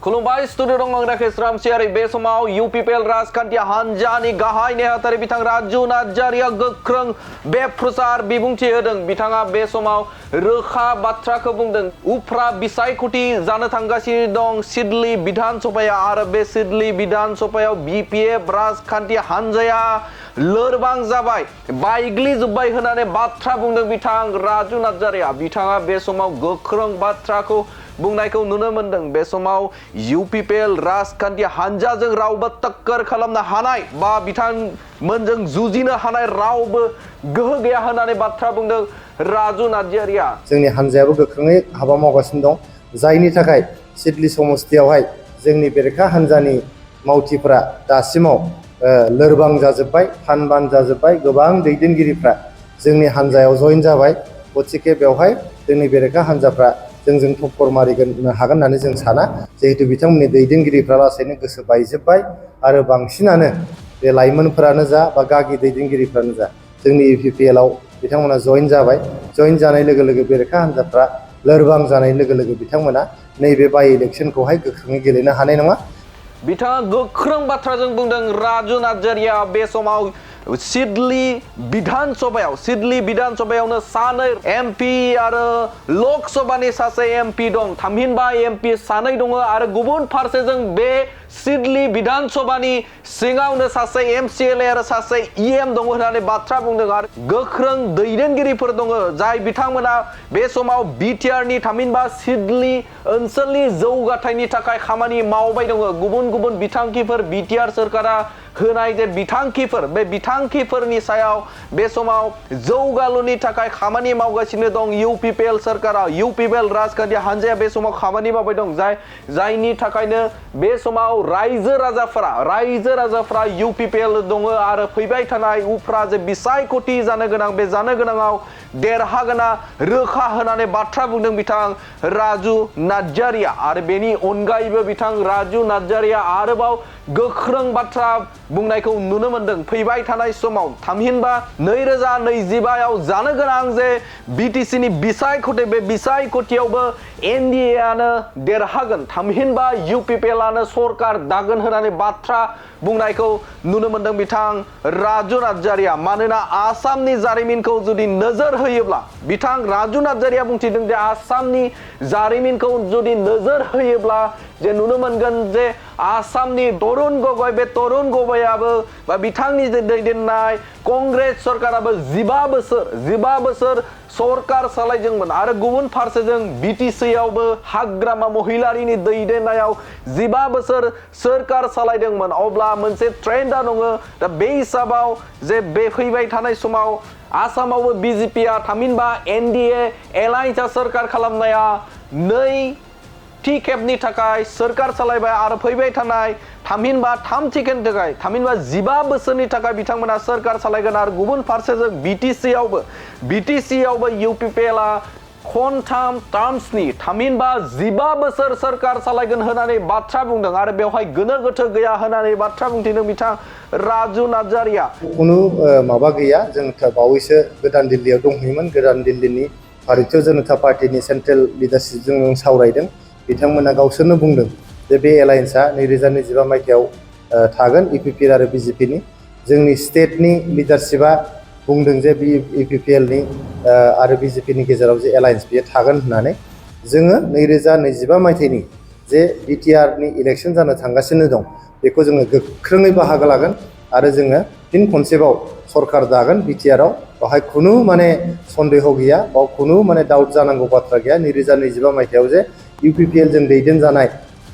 खुलुमबाय स्टुडिअ दं आं राकेश रामसियारि बे समाव इउपिपिएल राजखान्थि हान्जानि गाहाय नेहाथारि बिथां राजु नार्जारिया गोख्रों बेप्रचार बिबुंथि होदों। बिथाङा बे समाव रोखा बाथ्राखौ बुंदों। उफ्रा बिसायख'थि जानो थांगासिनो दं सिडली विधान सभायाव आरो बे सिडली विधान सभायाव बिपिएफ राजखान्थि हान्जाया लोरबां जाबाय बायग्लिजोब्बाय होननानै बाथ्रा बुंदों बिथां राजु नार्जारिया। बिथाङा बे समाव गोख्रों बाथ्राखौ बुंनायखौ नुनो मोनदों। बे समाव इउपिपिएल राजखान्थि हान्जाजों रावबो टक्कर खालामनो हानाय बा बिथांमोनजों जुजिनो हानाय रावबो गोहो गैया होननानै बाथ्रा बुंदों राजु नार्जारिया। जोंनि हान्जायाबो गोख्रोङै हाबा मावगासिनो दं, जायनि थाखाय सिडली समस्तियावहाय जोंनि बेरेखा हान्जानि मावथिफोरा दासिमाव लोरबां जाजोब्बाय, फानबान जाजोब्बाय। गोबां दैदेनगिरिफ्रा जोंनि हान्जायाव जइन जाबाय। गतिके बेवहाय जोंनि बेरेखा हान्जाफ्रा जोंजों टक्कर मारिगोन हागोन होननानै जों साना, जिहेतु बिथांमोननि दैदेनगिरिफ्रा लासैनो गोसो बायजोब्बाय आरो बांसिनानो बे लाइमोनफोरानो जा बा गागि दैदेनगिरिफ्रानो जा जोंनि इउपिपिएलआव बिथांमोना जइन जाबाय। जइन जानाय लोगो लोगो बेरेखा हान्जाफ्रा लोरबां जानाय लोगो लोगो बिथांमोना नैबे बाइ इलेक्सनखौहाय गोख्रोङै गेलेनो हानाय नङा। बिथाङा गोख्रों बाथ्राजों बुंदों राजु नार्जारिया। बे समाव सिडली विधान सभायावनो सानै एमपि आरो लकसभानि सासे एमपि दं, थामहिनबा एमपि सानै दङ आरो गुबुन फारसेजों बे सिडली विधान सभानि सिङावनो सासे एमसिएलए आरो सासे इएम दङ होननानै बाथ्रा बुंदों आरो गोख्रों दैदेनगिरिफोर दङ जाय बिथांमोना बे समाव बिटिआरनि थामहिनबा सिडली ओनसोलनि जौगाथायनि थाखाय खामानि मावबाय दङ। गुबुन गुबुन बिथांखिफोर बिटिआर सोरखारा होनाय जे बिथांखिफोर बे बिथांखिफोरनि सायाव बे समाव जौगालुनि थाखाय खामानि मावगासिनो दं इउपिपिएल सोरखारा। इउपिपिएल राजखान्थि हान्जाया बे समाव खामानि मावबाय दं जायनि थाखायनो बे समाव रायजो राजाफोरा इउपिपिएल दङ आरो फैबाय थानाय उफ्रा जे बिसायख'थि जानो गोनां बे जानो गोनाङाव देरहागोना रोखा होनानै बाथ्रा बुंदों बिथां राजु नार्जारिया। आरो बेनि अनगायैबो बिथां राजु नार्जारिया आरोबाव गोख्रों बाथ्रा बुंनायखौ नुनो मोनदों फैबाय थानाय समाव थामहिनबा 2025आव जानो गोनां जे बिटिसिनि बिसायख'थि बे बिसायख'थियावबो एनडिएआनो देरहागोन थामहिनबा इउपिपिएलआनो सरकार दागोन होननानै बाथ्रा बुंनायखौ नुनो मोनदों बिथां राजु नार्जारिया। मानोना आसामनि जारिमिनखौ जुदि नोजोर होयोब्ला बिथां राजु नार्जारिया बुंथिदों जे आसामनि जारिमिनखौ जुदि नोजोर होयोब्ला जे नुनो मोनगोन जे आसामनि तरुण गगैयाबो बा बिथांनि दैदेननाय कंग्रेस सरकाराबो 15 बोसोर सरकार सालायदोंमोन आरो गुबुन फारसेजों बिटिसिआवबो हाग्रामा महिलारिनि दैदेननायाव 15 बोसोर सरकार सालायदोंमोन। अब्ला मोनसे ट्रेन्डआ दङ। दा बे हिसाबाव जे बे फैबाय थानाय समाव आसामावबो बिजेपिआ थामहिनबा एनडिए एलायन्सआ सरकार खालामनाया थि खेबनि थाखाय सरकार सालायबाय आरो फैबाय थानाय थामहिनबा थामथि खेबनि थाखाय थामहिनबा 15 बोसोरनि थाखाय बिथांमोना सरकार सालायगोन आरो गुबुन फारसेजों बिटिसिआवबो इउपिपिएलआ खनथाम टार्म्सनि थामहिनबा 15 बोसोर सरकार सालायगोन होननानै बाथ्रा बुंदों आरो बेवहाय गोनो गोथो गैया होननानै बाथ्रा बुंथिदों बिथां राजु नार्जारिया। खुनु माबा गैया, जों बावैसो गोदान दिल्लीयाव दंहैयोमोन। गोदान दिल्लीनि भारतीय जनता पार्टीनि सेन्ट्रेल लिडारशिपजों जों सावरायदों। बिथांमोना गावसोरनो बुंदों जे बे एलायन्सआ 2025 मायथाइयाव थागोन इउपिपिएल आरो बिजेपिनि। जोंनि स्टेटनि लिडारशिपआ बुंदों जे बे इउपिपिएलनि आरो बिजेपिनि गेजेराव जे एलायन्स बेयो थागोन होननानै। जोङो 2025 मायथाइनि जे बिटिआरनि इलेक्सन जानो थांगासिनो दं बेखौ जोङो गोख्रोङै बाहागो लागोन आरो जोङो फिन खनसेबाव सरकार दागोन बिटिआरआव। बेवहाय खुनु सन्देह गैया, बाव खुनु डाउट जानांगौ बाथ्रा गैया। 2025 मायथाइयाव जे इउपिपिएलजों दैदेनजानाय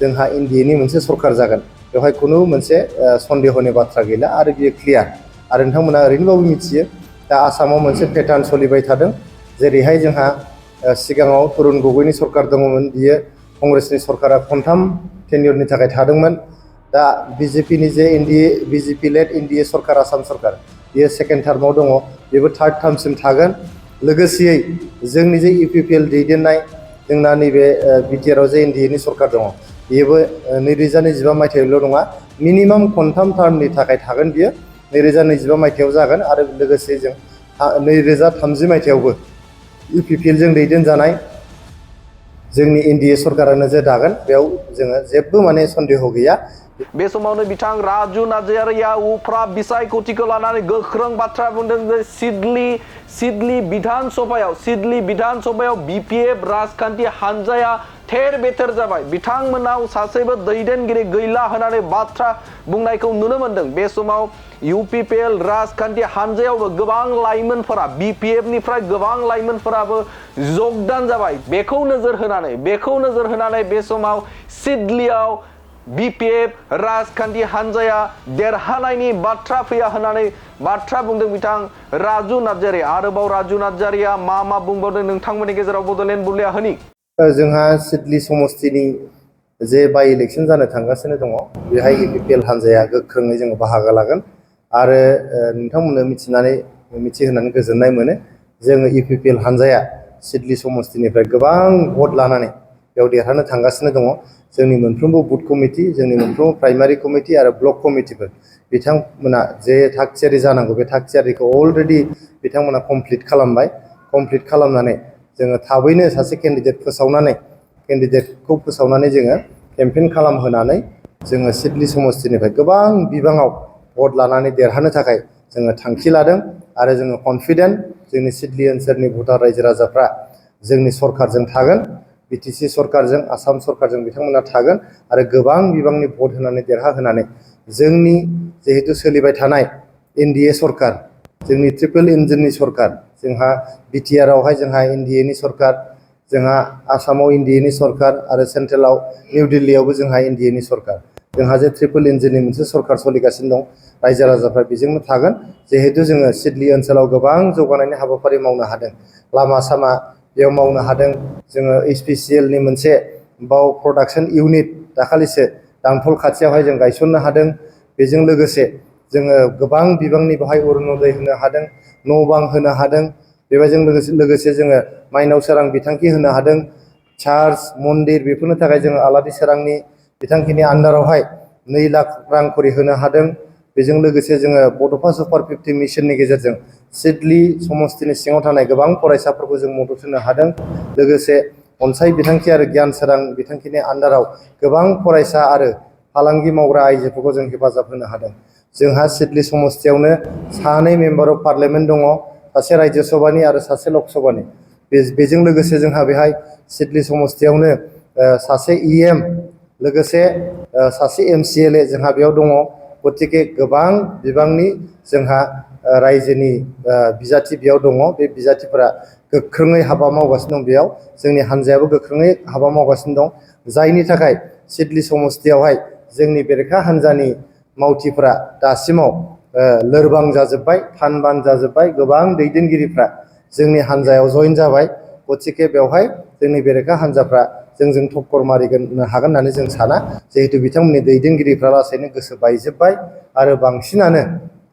जोंहा एनडिएनि मोनसे सरकार जागोन, बेवहाय खुनु मोनसे सन्देहनि बाथ्रा गैला आरो बियो क्लियार। आरो नोंथांमोना ओरैनोबाबो मिथियो दा आसामाव मोनसे पेटार्न सोलिबाय थादों। जेरैहाय जोंहा सिगाङाव तरुण गगैनि सरकार दङमोन, बियो कंग्रेसनि सरकारा खनथाम टेन्युरनि थाखाय थादोंमोन। दा बिजेपिनि जे बिजेपि लेड एनडिए सरकार आसाम सरकार बियो सेकेन्ड टार्माव दङ, बेबो थार्ड टार्मसिम थागोन। लोगोसेयै जोंनि जे इउपिपिएल दैदेननाय जोंना नैबे बिटिआरआव जे एनडिएनि सरकार दङ बेबो 2025 मायथाइयावल' नङा, मिनिमाम खनथाम टार्मनि थाखाय थागोन। बियो 2025 मायथाइयाव जागोन आरो लोगोसे जों 2030 मायथाइयावबो इउपिपिएलजों दैदेनजानाय जोंनि एनडिए सरकारानो जे दागोन बेयाव जोङो जेबो माने सन्देह गैया। बे समावनो बिथां राजु नार्जारिया उफ्रा बिसायख'थिखौ लानानै गोख्रों बाथ्रा बुंदों जे सिडली बिधान सभायाव बिपिएफ राजखान्थि हान्जाया थेर बेथेर जाबाय। बिथांमोनाव सासेबो दैदेनगिरि गैला होननानै बाथ्रा बुंनायखौ नुनो मोनदों। बे समाव इउपिपिएल राजखान्थि हान्जायावबो गोबां लाइमोनफोरा बिपिएफ निफ्राय गोबां लाइमोनफोराबो जगदान जाबाय। बेखौ नोजोर होनानै बे समाव सिडलीयाव बिपिएफ राजखान्थि हान्जाया देरहानायनि बाथ्रा फैया होननानै बाथ्रा बुंदों बिथां राजु नार्जारि। आरोबाव राजु नार्जारिया मा बुंबावदों नोंथांमोननि गेजेराव बड'लेण्ड बुब्लिया होनि। जोंहा सिडली समस्तिनि जे बाइ इलेक्शन जानो थांगासिनो दङ बेहाय इउपिपिएल हान्जाया गोख्रोङै जोङो बाहागो लागोन आरो नोंथांमोननो मिथिहोनानै गोजोननाय मोनो। जोङो इउपिपिएल हान्जाया सिडली समस्तिनिफ्राय गोबां भट लानानै बेयाव देरहानो थांगासिनो दङ। जोंनि मोनफ्रोमबो बुथ कमिटि, जोंनि मोनफ्रोमबो प्राइमारि कमिटि आरो ब्लक कमिटिफोर बिथांमोना जे थागथियारि जानांगौ बे थागथियारिखौ अलरेडि बिथांमोना कमप्लिट खालामबाय। कमप्लिट खालामनानै जोङो थाबैनो सासे केन्डिडेटखौ फोसावनानै जोङो केम्पेइन खालामहोनानै जोङो सिडली समस्तिनिफ्राय गोबां बिबाङाव भट लानानै देरहानो थाखाय जोङो थांखि लादों आरो जोङो कनफिडेन्ट जोंनि सिडली ओनसोलनि भटार रायजो राजाफ्रा जोंनि सरकारजों थागोन। बिटिसि सरकारजों, आसाम सरकारजों बिथांमोना थागोन आरो गोबां बिबांनि भट होनानै देरहाहोनानै जोंनि जिहेतु सोलिबाय थानाय एनडिए सरकार, जोंनि ट्रिपल इन्जिननि सरकार, जोंहा बिटिआरआवहाय जोंहा एनडिएनि सरकार, जोंहा आसामाव एनडिएनि सरकार आरो सेन्ट्रेलाव निउ दिल्लीयावबो जोंहा एनडिएनि सरकार। जोंहा जे ट्रिपल इन्जिननि मोनसे सरकार सोलिगासिनो दं, रायजो राजाफ्रा बेजोंनो थागोन। जिहेतु जोङो सिडली ओनसोलाव गोबां जौगानायनि हाबाफारि मावनो हादों, लामा सामा बेयाव मावनो हादों। जोङो HPCLनि मोनसे बाव प्रडाक्सन इउनिट दाखालिसो दांथल खाथियावहाय जों गायसननो हादों। बेजों लोगोसे जोङो गोबां बिबांनि बेवहाय अरुनदय होनो हादों, न' बां होनो हादों। बेबायजों लोगोसे जोङो माइनाव सोरां बिथांखि होनो हादों। चार्च, मन्दिर बेफोरनि थाखाय जोङो आलारि सोरांनि बिथांखिनि आन्दारावहाय 2 लाख रां खरि होनो हादों। बेजों लोगोसे जोङो बड'फा सुपार 50 मिशननि गेजेरजों सिडली समस्तिनि सिङाव थानाय गोबां फरायसाफोरखौ जों मदद होनो हादों। लोगोसे अनसाय बिथांखि आरो गियान सोरां बिथांखिनि आन्दाराव गोबां फरायसा आरो फालांगि मावग्रा आइजोफोरखौ जों हेफाजाब होनो हादों। जोंहा सिडली समस्तियावनो 2 मेम्बार अफ पार्लियामेन्ट दङ, सासे राज्यो सभानि आरो सासे लक सभानि। बेजों लोगोसे जोंहा बेहाय सिडली समस्तियावनो सासे EM लोगोसे सासे MCLA जोंहा बेयाव दङ। गतिके गोबां बिबांनि जोंहा रायजोनि बिजाथि बेयाव दङ। बे बिजाथिफोरा गोख्रोङै हाबा मावगासिनो दं। बेयाव जोंनि हान्जायाबो गोख्रोङै हाबा मावगासिनो दं, जायनि थाखाय सिडली समस्तियावहाय जोंनि बेरेखा हान्जानि मावथिफोरा दासिमाव लोरबां जाजोब्बाय, थान-बान जाजोब्बाय। गोबां दैदेनगिरिफ्रा जोंनि हान्जायाव जइन जाबाय। गतिके बेवहाय जोंनि बेरेखा हान्जाफ्रा जोंजों टक्कर मारिगोन हागोन होननानै जों साना। जिहेतु बिथांमोननि दैदेनगिरिफ्रा लासैनो गोसो बायजोब्बाय आरो बांसिनानो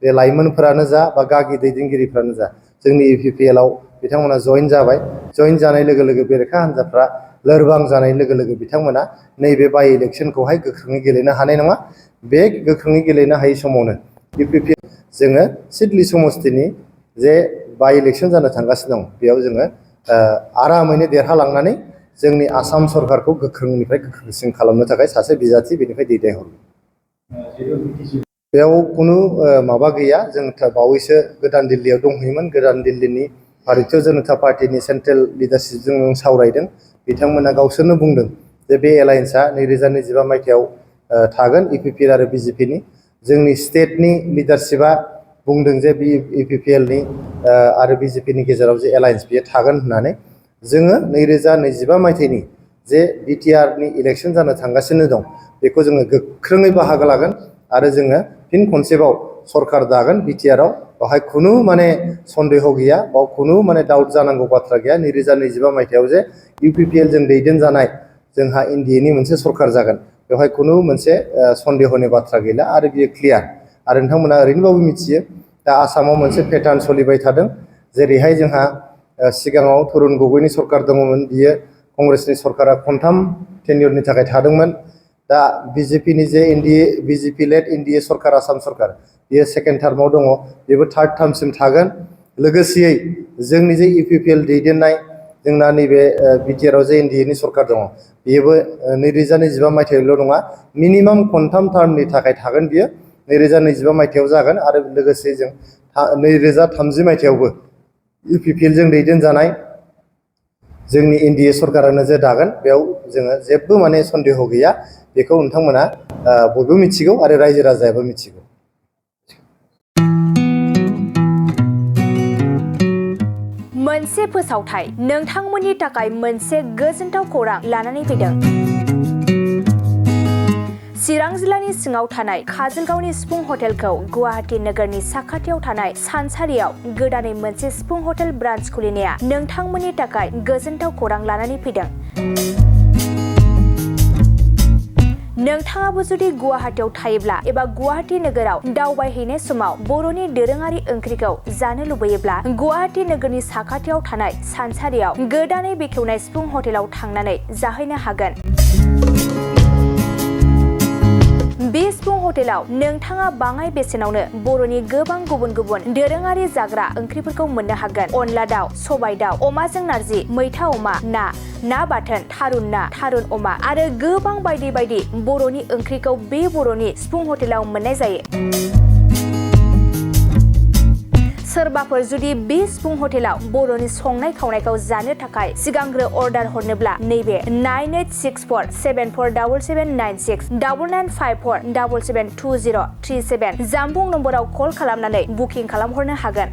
बे लाइमोनफोरानो जा बा गागि दैदेनगिरिफ्रानो जा जोंनि इउपिपिएलआव बिथांमोना जइन जाबाय। जइन जानाय लोगो लोगो बेरेखा हान्जाफ्रा लोरबां जानाय लोगो लोगो बिथांमोना नैबे बाइ इलेक्सनखौहाय गोख्रोङै गेलेनो हानाय नङा। बे गोख्रोङै गेलेनो हायै समावनो इउपिपिएल जोङो सिडली समस्तिनि जे बाइ इलेक्सन जानो थांगासिनो दं बेयाव जोङो आरामैनो देरहालांनानै जोंनि आसाम सरकारखौ गोख्रोंनिफ्राय गोख्रोंसिन खालामनो थाखाय सासे बिजाथि बेनिफ्राय दैथायहरो। बेयाव खुनु माबा गैया। जों बावैसो गोदान दिल्लीयाव दंहैयोमोन। गोदान दिल्लीनि भारतीय जनता पार्टीनि सेन्ट्रेल लिडारशिपजों जों सावरायदों। बिथांमोना गावसोरनो बुंदों जे बे एलायेन्सआ 2025 मायथाइयाव थागोन इउपिपिएल आरो बिजेपिनि। जोंनि स्टेटनि लिडारशिपआ बुंदों जे बे इउपिपिएलनि आरो बिजेपिनि गेजेराव जे एलायेन्स बेयो थागोन होननानै। जोङो 2025 मायथाइनि जे बिटिआरनि इलेक्सन जानो थांगासिनो दं बेखौ जोङो गोख्रोङै बाहागो लागोन आरो जोङो फिन खनसेबाव सरकार दागोन बिटिआरआव। बेवहाय खुनु माने सन्देह गैया, बाव खुनु माने डाउट जानांगौ बाथ्रा गैया। 2025 मायथाइयाव जे इउपिपिएलजों दैदेनजानाय जोंहा एनडिएनि मोनसे सरकार जागोन, बेवहाय खुनु मोनसे सन्देहनि बाथ्रा गैला आरो बियो क्लियार। आरो नोंथांमोना ओरैनोबाबो मिथियो दा आसामाव मोनसे पेटार्न सोलिबाय थादों। जेरैहाय जोंहा सिगाङाव तरुण गगैनि सरकार दङमोन, बियो कंग्रेसनि सरकारा 3 टेन्युरनि थाखाय थादोंमोन। दा बिजेपिनि जे एनडिए बिजेपि लेड एनडिए सरकार आसाम सरकार बियो 2nd टार्माव दङ, बेबो 3rd टार्मसिम थागोन। लोगोसेयै जोंनि जे इउपिपिएल दैदेननाय जोंना नैबे बिटिआरआव जे एनडिएनि सरकार दङ बेबो 2025 मायथाइयावल' नङा मिनिमाम खनथाम टार्मनि थाखाय थागोन बियो 2025 मायथाइयाव जागोन आरो लोगोसे जों 2030 मायथाइयावबो इउपिपिएल जों दैदेनजानाय जोंनि एनडिए सरकारानो जे दागोन बेयाव जोङो जेबो माने सन्देह गैया बेखौ नोंथांमोना बयबो मिथिगौ आरो रायजो राजायाबो मिथिगौ। मोनसे फोसावथाय नोंथांमोननि थाखाय मोनसे गोजोनथाव खौरां लानानै फैदों। चिरां जिल्लानि सिङाव थानाय काजलगावनि सिफुं हटेलखौ गुवाहाटी नोगोरनि साखाथियाव थानाय सानसारियाव गोदानै मोनसे सिफुं हटेल ब्रान्च खुलिनाया नोंथांमोननि थाखाय गोजोनथाव खौरां लानानै फैदों। नोंथाङाबो जुदि गुवाहाटीयाव थायोब्ला एबा गुवाहाटी नोगोराव दावबायहैनाय समाव बर'नि दोरोङारि ओंख्रिखौ जानो लुबैयोब्ला गुवाहाटी नोगोरनि साखाथियाव थानाय सानसारियाव गोदानै बेखेवनाय सिफुं हटेलाव थांनानै जाहैनो हागोन। बे सिफुं हटेलाव नोंथाङा बाङाय बेसेनावनो बर'नि गोबां गुबुन गुबुन दोरोङारि जाग्रा ओंख्रिफोरखौ मोननो हागोन। अनला दाउ, सबाय दाउ, अमाजों नारजि, मैथा अमा, ना बाथोन, थारुन ना, थारुन अमा आरो गोबां बायदि बायदि बर'नि ओंख्रिखौ बे बर'नि सिफुं हटेलाव मोननाय जायो। सोरबाफोर जुदि बे सिफुं हटेलाव बर'नि संनाय खावनायखौ जानो थाखाय सिगांग्रो अर्डार हरनोब्ला नैबे 9864747796 9954772037 जानबुं नम्बराव कल खालामनानै बुकिं खालामहरनो हागोन।